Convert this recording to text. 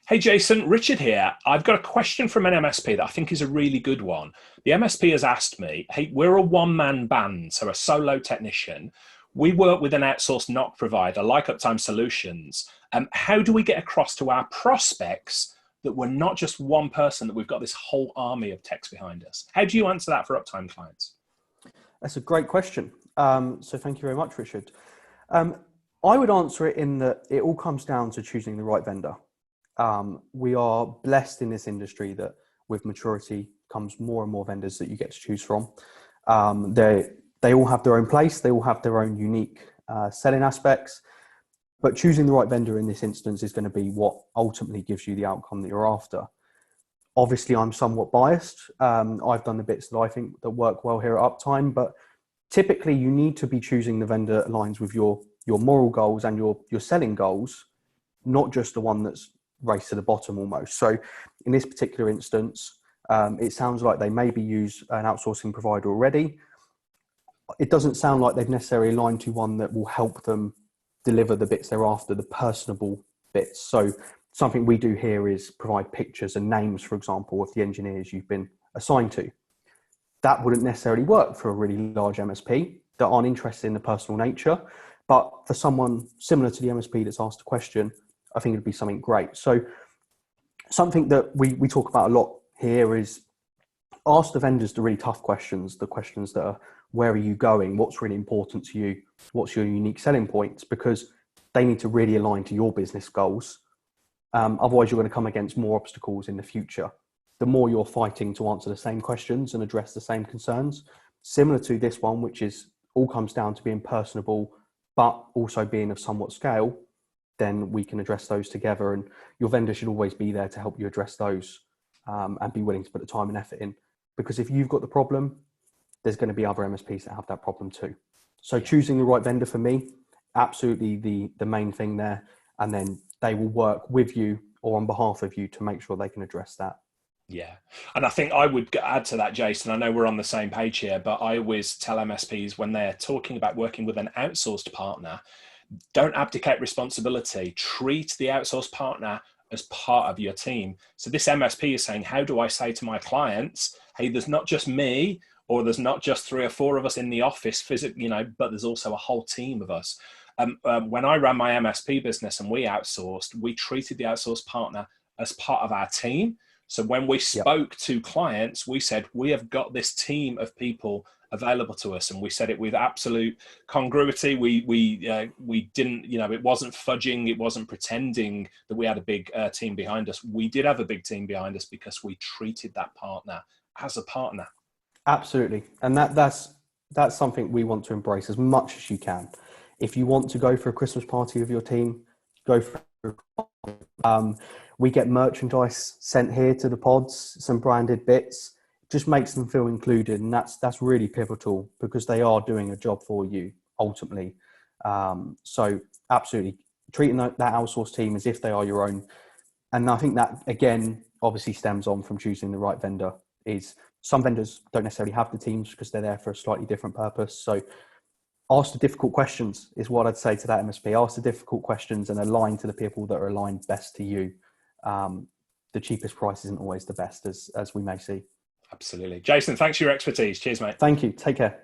Hey Jason, Richard here. I've got a question from an MSP that I think is a really good one. The MSP has asked me, hey, we're a one-man band, so a solo technician. We work with an outsourced NOC provider like Uptime Solutions. How do we get across to our prospects that we're not just one person, that we've got this whole army of techs behind us? How do you answer that for Uptime clients? That's a great question. So thank you very much, Richard. I would answer it in that it all comes down to choosing the right vendor. We are blessed in this industry that with maturity comes more and more vendors that you get to choose from. They all have their own place. They all have their own unique selling aspects, but choosing the right vendor in this instance is going to be what ultimately gives you the outcome that you're after. Obviously, I'm somewhat biased. I've done the bits that I think that work well here at Uptime, but typically you need to be choosing the vendor that aligns with your moral goals and your selling goals, not just the one that's race to the bottom almost. So in this particular instance, it sounds like they maybe use an outsourcing provider already. It doesn't sound like they've necessarily aligned to one that will help them deliver the bits they're after, the personable bits. So something we do here is provide pictures and names, for example, of the engineers you've been assigned to. That wouldn't necessarily work for a really large MSP that aren't interested in the personal nature. But for someone similar to the MSP that's asked a question, I think it'd be something great. So something that we talk about a lot here is ask the vendors the really tough questions, the questions that are, where are you going? What's really important to you? What's your unique selling points? Because they need to really align to your business goals. Otherwise, you're going to come against more obstacles in the future. The more you're fighting to answer the same questions and address the same concerns, similar to this one, which is all comes down to being personable, but also being of somewhat scale, then we can address those together. And your vendor should always be there to help you address those and be willing to put the time and effort in. Because if you've got the problem, there's going to be other MSPs that have that problem too. So choosing the right vendor for me, absolutely the main thing there. And then they will work with you or on behalf of you to make sure they can address that. Yeah. And I think I would add to that, Jason, I know we're on the same page here, but I always tell MSPs when they're talking about working with an outsourced partner, don't abdicate responsibility. Treat the outsourced partner as part of your team. So this MSP is saying, how do I say to my clients, hey, there's not just me, or there's not just 3 or 4 of us in the office physically, but there's also a whole team of us. When I ran my MSP business and we outsourced, we treated the outsourced partner as part of our team. So when we spoke to clients, we said, we have got this team of people available to us. And we said it with absolute congruity. We didn't, it wasn't fudging. It wasn't pretending that we had a big team behind us. We did have a big team behind us because we treated that partner as a partner. Absolutely. And that's something we want to embrace as much as you can. If you want to go for a Christmas party with your team, go for it. We get merchandise sent here to the pods, some branded bits, just makes them feel included. And that's really pivotal because they are doing a job for you ultimately. So absolutely treating that outsourced team as if they are your own. And I think that, again, obviously stems on from choosing the right vendor. Is some vendors don't necessarily have the teams because they're there for a slightly different purpose. So ask the difficult questions is what I'd say to that MSP. Ask the difficult questions and align to the people that are aligned best to you. The cheapest price isn't always the best, as we may see. Absolutely. Jason, thanks for your expertise. Cheers, mate. Thank you. Take care.